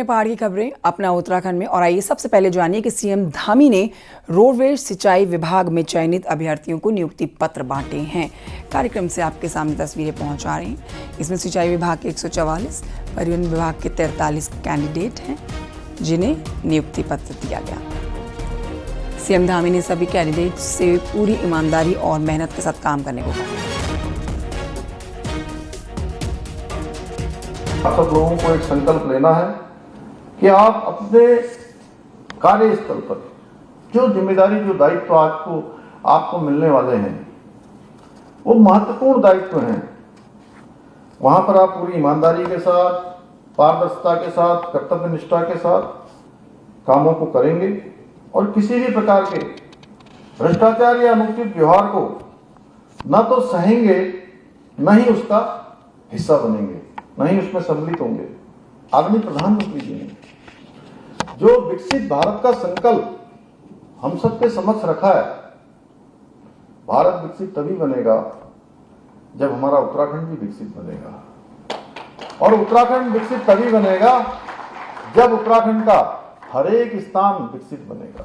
पहाड़ की खबरें अपना उत्तराखंड में। और आइए सबसे पहले जानिए कि सीएम धामी ने रोडवेज सिंचाई विभाग में चयनित अभ्यर्थियों को नियुक्ति पत्र बांटे हैं। कार्यक्रम से आपके सामने तस्वीरें पहुंचा रहे हैं। इसमें सिंचाई विभाग के 144, परिवहन विभाग के 43 कैंडिडेट हैं जिन्हें नियुक्ति पत्र दिया गया। सीएम धामी ने सभी कैंडिडेट से पूरी ईमानदारी और मेहनत के साथ काम करने को कहा। आप सब लोगों को एक संकल्प लेना है कि आप अपने कार्यस्थल पर जो जिम्मेदारी, जो दायित्व आपको मिलने वाले हैं, वो महत्वपूर्ण दायित्व हैं। वहां पर आप पूरी ईमानदारी के साथ, पारदर्शिता के साथ, कर्तव्य निष्ठा के साथ कामों को करेंगे और किसी भी प्रकार के भ्रष्टाचार या अनुचित व्यवहार को न तो सहेंगे, न ही उसका हिस्सा बनेंगे, न ही उसमें सम्मिलित होंगे। आदरणीय प्रधानमंत्री जी ने जो विकसित भारत का संकल्प हम सबके समक्ष रखा है, भारत विकसित तभी बनेगा जब हमारा उत्तराखंड भी विकसित बनेगा। और उत्तराखंड विकसित तभी बनेगा जब उत्तराखंड का हर एक स्थान विकसित बनेगा।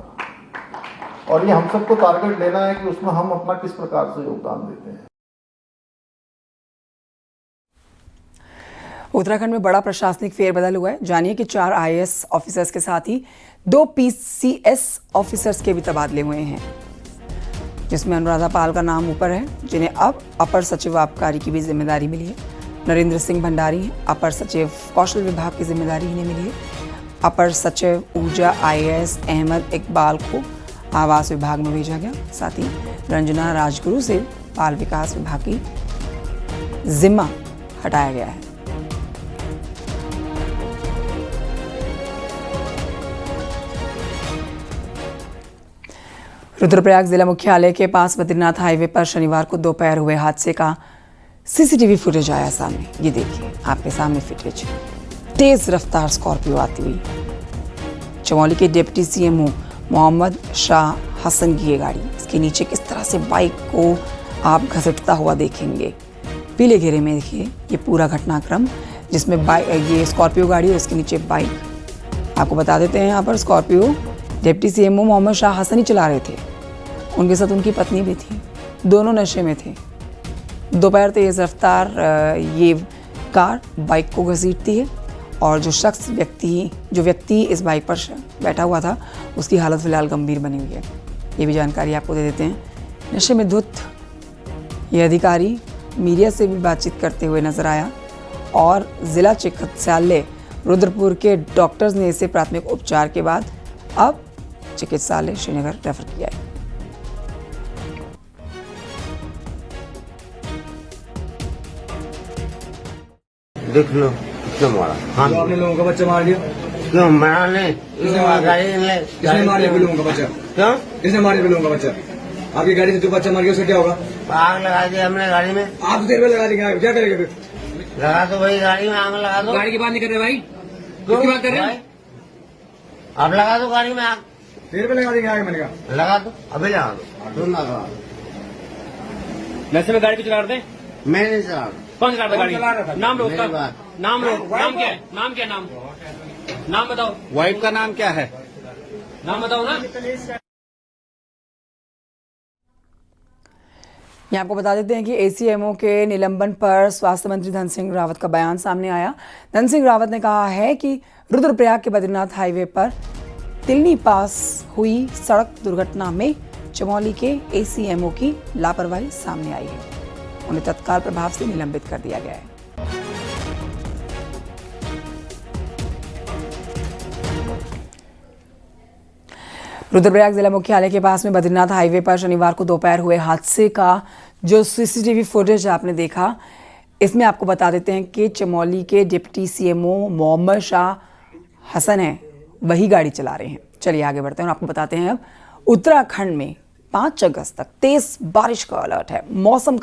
और ये हम सबको टारगेट लेना है कि उसमें हम अपना किस प्रकार से योगदान देते हैं। उत्तराखंड में बड़ा प्रशासनिक फेरबदल हुआ है। जानिए कि 4 IAS ऑफिसर्स के साथ ही 2 PCS ऑफिसर्स के भी तबादले हुए हैं, जिसमें अनुराधा पाल का नाम ऊपर है, जिन्हें अब अपर सचिव आबकारी की भी जिम्मेदारी मिली है। नरेंद्र सिंह भंडारी अपर सचिव कौशल विभाग की जिम्मेदारी इन्हें मिली है। अपर सचिव ऊर्जा IAS अहमद इकबाल को आवास विभाग में भेजा गया। साथ ही रंजना राजगुरु से बाल विकास विभाग की जिम्मा हटाया गया है। रुद्रप्रयाग जिला मुख्यालय के पास बद्रीनाथ हाईवे पर शनिवार को दोपहर हुए हादसे का CCTV फुटेज आया सामने। ये देखिए आपके सामने फुटेज। तेज रफ्तार स्कॉर्पियो आती हुई चमोली के डिप्टी CMO मोहम्मद शाह हसन की ये गाड़ी, इसके नीचे किस तरह से बाइक को आप घसीटता हुआ देखेंगे। पीले घेरे में देखिए ये पूरा घटनाक्रम, जिसमें ये स्कॉर्पियो गाड़ी और इसके नीचे बाइक। आपको बता देते हैं, यहाँ पर Scorpio deputy CMO Mohammad Shah Hasan ही चला रहे थे। उनके साथ उनकी पत्नी भी थी, दोनों नशे में थे। दोपहर तेज रफ्तार ये कार बाइक को घसीटती है और जो व्यक्ति इस बाइक पर बैठा हुआ था, उसकी हालत फिलहाल गंभीर बनी हुई है। ये भी जानकारी आपको दे देते हैं। नशे में धुत ये अधिकारी मीडिया से भी बातचीत करते हुए नजर आया और जिला चिकित्सालय रुद्रपुर के डॉक्टर्स ने इसे प्राथमिक उपचार के बाद अब चिकित्सालय श्रीनगर रेफर किया है। देख लो क्यों मारा। हाँ, तो आपने लोगों का बच्चा मार दिया। क्यों मारा नहीं? किसने मार दिया लोगों का बच्चा? क्यों? किसने मार दिया लोगों का बच्चा? आपकी गाड़ी से जो बच्चा मार गया उसका क्या होगा? आग लगा दी हमने गाड़ी में। आप देर में लगा देंगे, क्या करेंगे फिर? लगा दो भाई, गाड़ी में आग लगा दो। गाड़ी की बात नहीं कर रहे भाई, किसकी बात कर रहे हैं? आप लगा दो गाड़ी में आग। देर में लगा देंगे आगे, मैंने कहा लगा दो, अभी लगा दो। तुम लगा दो। नशे में गाड़ी पे चला रहे थे? मैं नहीं चला रहा। कौन चला रहा था गाड़ी? नाम लो उसका, मेरी बात। नाम लो। नाम क्या है? नाम क्या? नाम बताओ। वाइफ का नाम क्या है? नाम बताओ ना। यहाँ आपको बता देते हैं कि ACMO के निलंबन पर स्वास्थ्य मंत्री धन सिंह रावत का बयान सामने आया। धन सिंह रावत ने कहा है कि रुद्रप्रयाग के बद्रीनाथ हाईवे पर तिलनी पास हुई सड़क दुर्घटना में चमोली के ACMO की लापरवाही सामने आई है। उन्हें तत्काल प्रभाव से निलंबित कर दिया गया है। रुद्रप्रयाग जिला मुख्यालय के पास में बद्रीनाथ हाईवे पर शनिवार को दोपहर हुए हादसे का जो CCTV फुटेज आपने देखा, इसमें आपको बता देते हैं कि चमोली के डिप्टी CMO मोहम्मद शाह हसन है, वही गाड़ी चला रहे हैं। चलिए आगे बढ़ते हैं और आपको बताते हैं अब उत्तराखंड में 5 अगस्त तक तेज बारिश का अलर्ट है। मौसम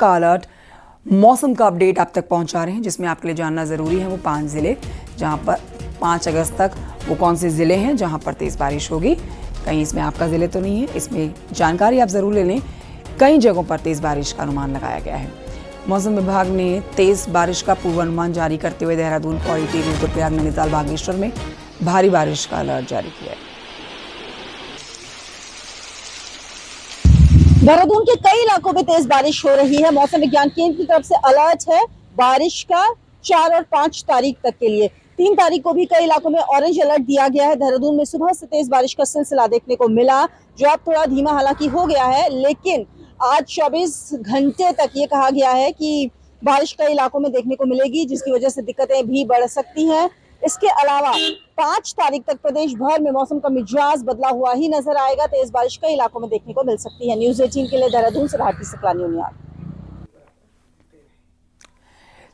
का अपडेट आप तक पहुंचा रहे हैं, जिसमें आपके लिए जानना जरूरी है वो 5 जिले, जहां पर 5 अगस्त तक वो कौन से जिले हैं जहां पर तेज बारिश होगी। कहीं इसमें आपका जिले तो नहीं है, इसमें जानकारी आप जरूर ले लें। कई जगहों पर तेज बारिश का अनुमान लगाया गया है। मौसम विभाग ने तेज बारिश का पूर्वानुमान जारी करते हुए देहरादून, पौड़ी, टिहरी, रुद्रप्रयाग, नैनीताल, बागेश्वर में भारी बारिश का अलर्ट जारी किया है। देहरादून के कई इलाकों में तेज बारिश हो रही है। मौसम विज्ञान केंद्र की तरफ से अलर्ट है बारिश का 4 और 5 तारीख तक के लिए। 3 तारीख को भी कई इलाकों में ऑरेंज अलर्ट दिया गया है। देहरादून में सुबह से तेज बारिश का सिलसिला देखने को मिला, जो अब थोड़ा धीमा हालांकि हो गया है, लेकिन आज 24 घंटे तक ये कहा गया है कि बारिश कई इलाकों में देखने को मिलेगी, जिसकी वजह से दिक्कतें भी बढ़ सकती हैं। इसके अलावा 5 तारीख तक प्रदेश भर में मौसम का मिजाज बदला हुआ ही नजर आएगा। तेज बारिश कई इलाकों में देखने को मिल सकती है। न्यूज़ 18 के लिए देहरादून से भारती सकलानी उनियाल।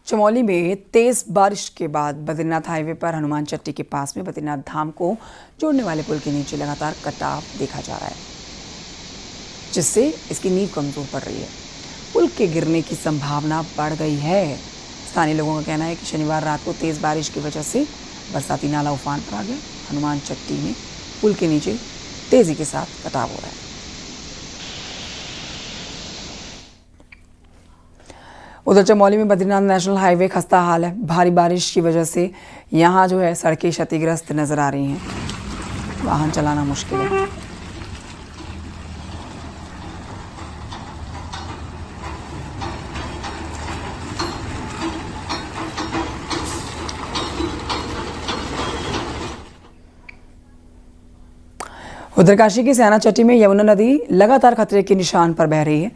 चमोली में तेज बारिश के बाद बद्रीनाथ हाईवे पर हनुमान चट्टी के पास में बद्रीनाथ धाम को जोड़ने वाले पुल के नीचे लगातार कटाव देखा जा रहा है, जिससे इसकी नींव कमजोर पड़ रही है। पुल के गिरने की संभावना बढ़ गई है। स्थानीय लोगों का कहना है कि शनिवार रात को तेज बारिश की वजह से बरसाती नाला उफान पर आ गया। हनुमान चट्टी में पुल के नीचे तेजी के साथ कटाव हो रहा है। उधर चमोली में बद्रीनाथ नेशनल हाईवे खस्ता हाल है। भारी बारिश की वजह से यहाँ जो है सड़कें क्षतिग्रस्त नजर आ रही हैं, वाहन चलाना मुश्किल है। उत्तरकाशी की सयाना चट्टी में यमुना नदी लगातार खतरे के निशान पर बह रही है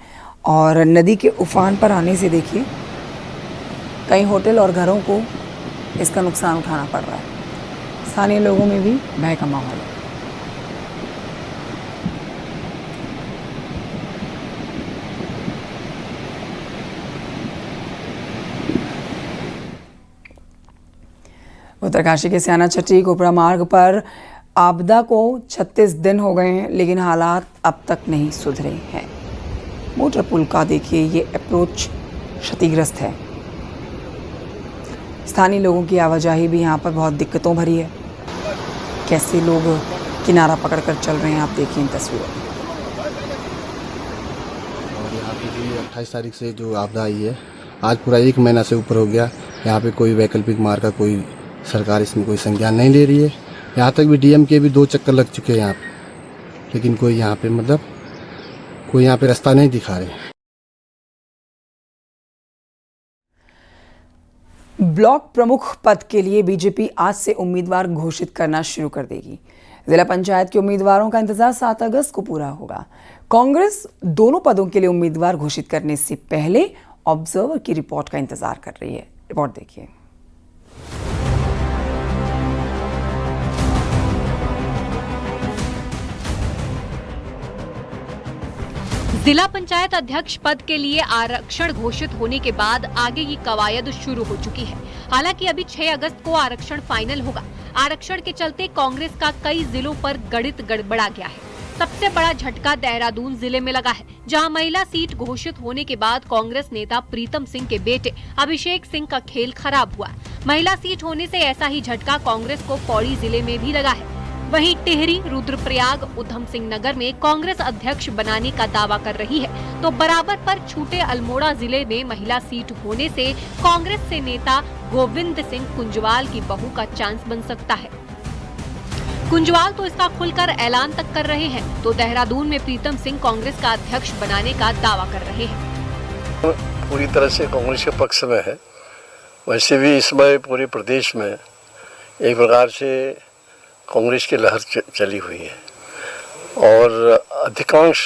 और नदी के उफान पर आने से देखिए कई होटल और घरों को इसका नुकसान उठाना पड़ रहा है। स्थानीय लोगों में भी भय का माहौल है। उत्तरकाशी के सयाना चट्टी कोपरा मार्ग पर आपदा को 36 दिन हो गए हैं, लेकिन हालात अब तक नहीं सुधरे हैं। मोटर पुल का देखिए ये अप्रोच क्षतिग्रस्त है। स्थानीय लोगों की आवाजाही भी यहाँ पर बहुत दिक्कतों भरी है। कैसे लोग किनारा पकड़कर चल रहे हैं, आप देखिए इन तस्वीरों में। और यहाँ पे भी 28 तारीख से जो आपदा आई है, आज पूरा 1 महीना से ऊपर हो गया। यहाँ पे कोई वैकल्पिक मार्ग का कोई सरकार इसमें कोई संज्ञान नहीं ले रही है। यहाँ तक भी डीएम के भी 2 चक्कर लग चुके हैं यहाँ पे, लेकिन कोई यहाँ पे कोई यहाँ पे रास्ता नहीं दिखा रहे। ब्लॉक प्रमुख पद के लिए बीजेपी आज से उम्मीदवार घोषित करना शुरू कर देगी। जिला पंचायत के उम्मीदवारों का इंतजार 7 अगस्त को पूरा होगा। कांग्रेस दोनों पदों के लिए उम्मीदवार घोषित करने से पहले ऑब्जर्वर की रिपोर्ट का इंतजार कर रही है। रिपोर्ट देखिए। जिला पंचायत अध्यक्ष पद के लिए आरक्षण घोषित होने के बाद आगे की कवायद शुरू हो चुकी है। हालांकि अभी 6 अगस्त को आरक्षण फाइनल होगा। आरक्षण के चलते कांग्रेस का कई जिलों पर गणित गड़बड़ा गया है। सबसे बड़ा झटका देहरादून जिले में लगा है, जहां महिला सीट घोषित होने के बाद कांग्रेस नेता प्रीतम सिंह के बेटे अभिषेक सिंह का खेल खराब हुआ। महिला सीट होने से ऐसा ही झटका कांग्रेस को पौड़ी जिले में भी लगा है। वहीं टिहरी, रुद्रप्रयाग, उधम सिंह नगर में कांग्रेस अध्यक्ष बनाने का दावा कर रही है, तो बराबर पर छूटे अल्मोड़ा जिले में महिला सीट होने से कांग्रेस से नेता गोविंद सिंह कुंजवाल की बहू का चांस बन सकता है। कुंजवाल तो इसका खुलकर ऐलान तक कर रहे हैं, तो देहरादून में प्रीतम सिंह कांग्रेस का अध्यक्ष बनाने का दावा कर रहे हैं। पूरी तरह से कांग्रेस के पक्ष में है। वैसे भी इस समय पूरे प्रदेश में एक प्रकार से कांग्रेस की लहर चली हुई है और अधिकांश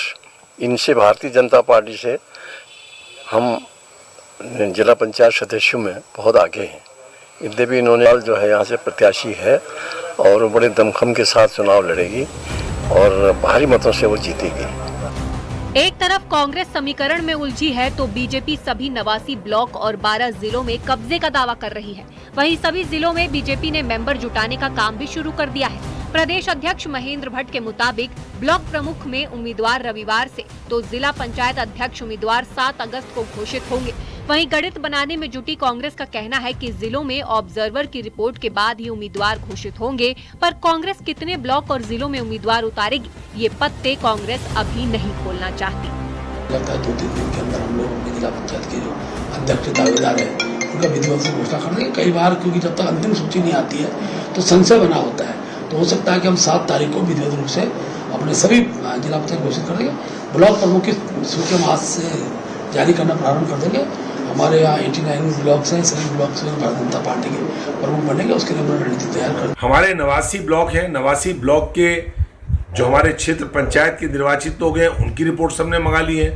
इनसे भारतीय जनता पार्टी से हम जिला पंचायत सदस्यों में बहुत आगे हैं। यद्यपि इन्होंने जो है यहाँ से प्रत्याशी है और बड़े दमखम के साथ चुनाव लड़ेगी और भारी मतों से वो जीतेगी। एक तरफ कांग्रेस समीकरण में उलझी है, तो बीजेपी सभी 89 ब्लॉक और 12 जिलों में कब्जे का दावा कर रही है। वहीं सभी जिलों में बीजेपी ने मेंबर जुटाने का काम भी शुरू कर दिया है। प्रदेश अध्यक्ष महेंद्र भट्ट के मुताबिक ब्लॉक प्रमुख में उम्मीदवार रविवार से, तो जिला पंचायत अध्यक्ष उम्मीदवार 7 अगस्त को घोषित होंगे। वहीं गणित बनाने में जुटी कांग्रेस का कहना है कि जिलों में ऑब्जर्वर की रिपोर्ट के बाद ही उम्मीदवार घोषित होंगे, पर कांग्रेस कितने ब्लॉक और जिलों में उम्मीदवार उतारेगी, ये पत्ते कांग्रेस अभी नहीं खोलना चाहती। लगता है 2-3 दिन के अंदर हम लोग जिला पंचायत के जो अध्यक्ष दावेदार है उनका विधिवत से घोषणा कर देंगे। कई बार क्योंकि जब तक अंतिम सूची नहीं आती है तो संशय बना होता है, तो हो सकता है कि हम 7 तारीख को विधिवत रूप से अपने सभी जिला पंचायत घोषित कर देंगे। ब्लॉक प्रमुख की सूची हम आज से जारी करना प्रारंभ कर देंगे। हमारे यहाँ 89 ब्लॉक्स हैं, सभी ब्लॉक्स में भारतीय जनता पार्टी के प्रमुख बनेंगे, उसके लिए हमने रणनीति तैयार कर। हमारे 89 ब्लॉक हैं, 89 ब्लॉक के जो हमारे क्षेत्र पंचायत के निर्वाचित लोग हैं उनकी रिपोर्ट हमने मंगा ली है।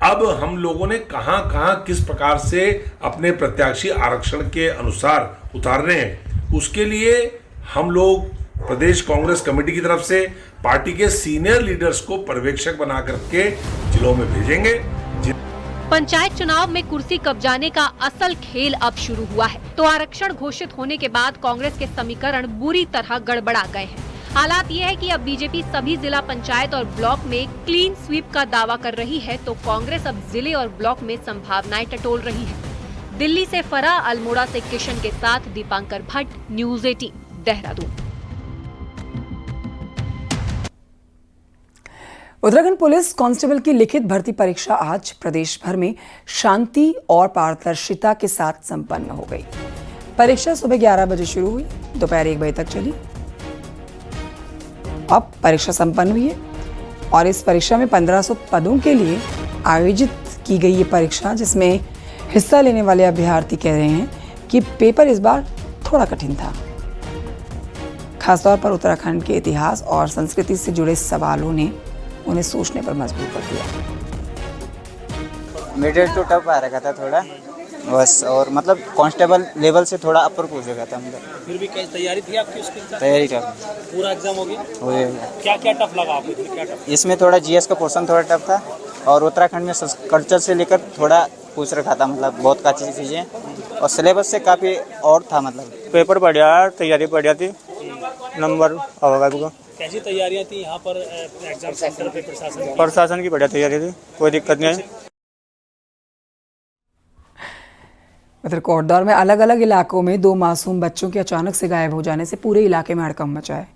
अब हम लोगों ने कहां कहां किस प्रकार से अपने प्रत्याशी आरक्षण के अनुसार उतारने हैं, उसके लिए हम लोग प्रदेश कांग्रेस कमेटी की तरफ से पार्टी के सीनियर लीडर्स को पर्यवेक्षक बना करके जिलों में भेजेंगे। पंचायत चुनाव में कुर्सी कब्जाने का असल खेल अब शुरू हुआ है, तो आरक्षण घोषित होने के बाद कांग्रेस के समीकरण बुरी तरह गड़बड़ा गए हैं। हालात ये है कि अब बीजेपी सभी जिला पंचायत और ब्लॉक में क्लीन स्वीप का दावा कर रही है, तो कांग्रेस अब जिले और ब्लॉक में संभावनाएं टटोल रही है। दिल्ली से फरा, अल्मोड़ा से किशन के साथ Dipankar Bhatt, news 18 Dehradun. Uttarakhand police constable की लिखित भर्ती परीक्षा आज प्रदेश भर में शांति और पारदर्शिता के साथ संपन्न हो गई। परीक्षा सुबह 11 बजे शुरू हुई, दोपहर 1 बजे तक चली। अब परीक्षा संपन्न हुई है और इस परीक्षा में 1500 पदों के लिए आयोजित की गई ये परीक्षा, जिसमें हिस्सा लेने वाले अभ्यर्थी कह रहे हैं कि पेपर इस बार थोड़ा कठिन था। खासतौर पर उत्तराखंड के इतिहास और संस्कृति से जुड़े सवालों ने उन्हें सोचने पर मजबूर कर दिया। मिडिल टू टफ आ रखा था थोड़ा बस, और मतलब कांस्टेबल लेवल से थोड़ा अपर पूछ रखा था मतलब। फिर भी कैसी तैयारी थी आपकी उसके साथ? तैयारी टफ, पूरा एग्जाम हो गया? हो गया। क्या क्या टफ लगा आपको? क्या टफ? इसमें थोड़ा जीएस का पोर्शन थोड़ा टफ था, और उत्तराखंड में कल्चर से लेकर थोड़ा पूछ रखा था, मतलब बहुत काची चीज़ें, और सिलेबस से काफ़ी और था। मतलब पेपर बढ़िया, तैयारी बढ़िया थी, नंबर आएगा। कैसी तैयारियां थी यहाँ पर एग्जाम सेंटर पे? प्रशासन की बढ़िया तैयारी थी, कोई दिक्कत नहीं है। उधर कोटद्वार में अलग अलग इलाकों में 2 मासूम बच्चों के अचानक से गायब हो जाने से पूरे इलाके में हड़कंप मचा है।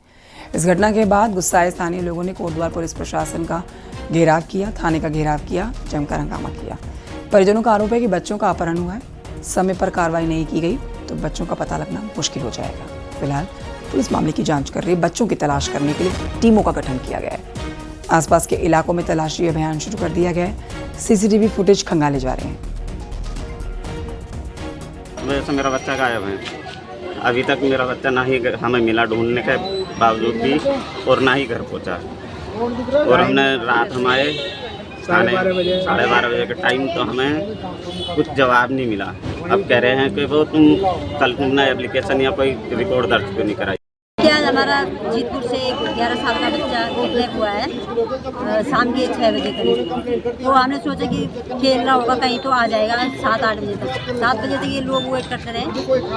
इस घटना के बाद गुस्साए स्थानीय लोगों ने कोटद्वार पुलिस प्रशासन का घेराव किया, थाने का घेराव किया, जमकर हंगामा किया। परिजनों का आरोप है कि बच्चों का अपहरण हुआ है, समय पर कार्रवाई नहीं की गई तो बच्चों का पता लगना मुश्किल हो जाएगा। फिलहाल पुलिस मामले की जांच कर रही है। बच्चों की तलाश करने के लिए टीमों का गठन किया गया है। आसपास के इलाकों में तलाशी अभियान शुरू कर दिया गया है। सीसीटीवी फुटेज खंगाले जा रहे हैं। वैसे मेरा बच्चा गायब है, अभी तक मेरा बच्चा ना ही हमें मिला ढूंढने के बावजूद भी, और ना ही घर पहुंचा। और हमने रात हमारे 12:30 बजे के टाइम तो हमें कुछ जवाब नहीं मिला। अब कह रहे हैं कि वो तुमने एप्लीकेशन या कोई रिकॉर्ड दर्ज क्यों नहीं कराई। क्या हमारा जीतपुर से एक 11 साल का बच्चा किडनैप हुआ है शाम के 6 बजे करीब। तो हमने सोचा कि खेल रहा होगा कहीं तो आ जाएगा 7-8 बजे तक। 7 बजे तक ये लोग वेट करते रहे।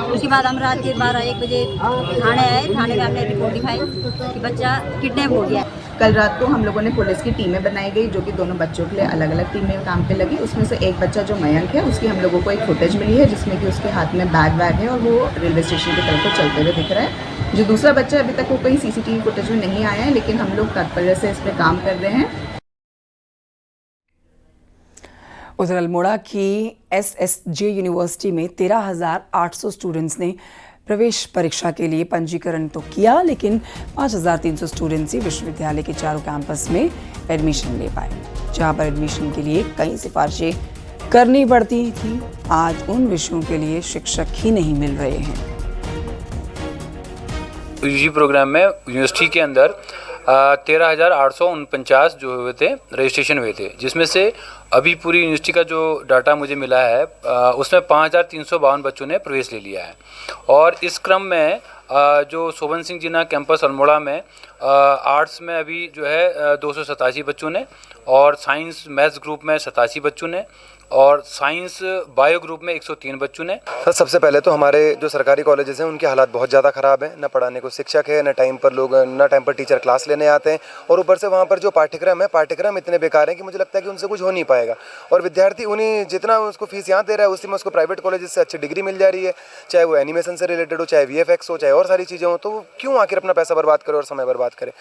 उसके बाद हम रात के 12-1 बजे थाने आए। थाने में हमने रिपोर्ट दिखाई कि बच्चा किडनैप हो गया। कल रात को हम लोगों ने पुलिस की टीमें बनाई गई, जो कि दोनों बच्चों के लिए अलग अलग टीमें काम पे लगी। उसमें से एक बच्चा जो मयंक है, उसकी हम लोगों को एक फुटेज मिली है जिसमें कि उसके हाथ में बैग है और वो रेलवे स्टेशन की तरफ चलते हुए दिख रहा है। जो दूसरा बच्चा अभी तक वो कहीं सीसीटीवी फुटेज में नहीं आया है, लेकिन हम लोग तत्परता से इस पर काम कर रहे हैं। उधर अल्मोड़ा की SSJ यूनिवर्सिटी में 13,800 स्टूडेंट्स ने प्रवेश परीक्षा के लिए पंजीकरण तो किया, लेकिन 5,300 स्टूडेंट्स ही विश्वविद्यालय के चारों कैंपस में एडमिशन ले पाए। जहां पर एडमिशन के लिए कई सिफारिशें करनी पड़ती थी, आज उन विषयों के लिए शिक्षक ही नहीं मिल रहे हैं। यूजी प्रोग्राम में यूनिवर्सिटी के अंदर 13,849 जो हुए थे रजिस्ट्रेशन हुए थे, जिसमें से अभी पूरी यूनिवर्सिटी का जो डाटा मुझे मिला है उसमें 5,352 बच्चों ने प्रवेश ले लिया है। और इस क्रम में जो शोभन सिंह जिना कैंपस अल्मोड़ा में आर्ट्स में अभी जो है 287 बच्चों ने, और साइंस मैथ्स ग्रुप में 87 बच्चों ने, और साइंस बायो ग्रुप में 103 बच्चों ने। सर सबसे पहले तो हमारे जो सरकारी कॉलेजेस हैं उनके हालात बहुत ज़्यादा ख़राब हैं। न पढ़ाने को शिक्षक है, न टाइम पर टीचर क्लास लेने आते हैं, और ऊपर से वहाँ पर जो पाठ्यक्रम इतने बेकार हैं कि मुझे लगता है कि उनसे कुछ हो नहीं पाएगा। और विद्यार्थी उन्हीं जितना उसको फीस यहाँ दे रहा है उसी में उसको प्राइवेट कॉलेजेस से अच्छी डिग्री मिल जा रही है, चाहे वो एनिमेशन से रिलेटेड हो, चाहे VFX हो, चाहे और सारी चीज़ें हो। तो क्यों आखिर अपना पैसा बर्बाद करे और समय बर्बाद करे।